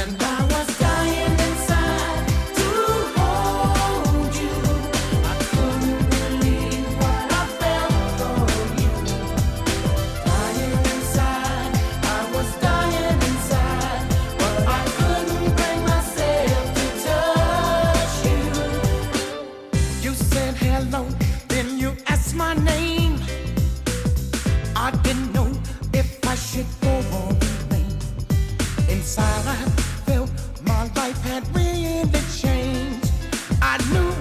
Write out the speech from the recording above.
And I was dying inside to hold you. I couldn't believe what I felt for you. Dying inside, I was dying inside, but I couldn't bring myself to touch you. You said hello, then you asked my name. I didn't know if I should go or remain. Inside I felt my life had really changed. I knew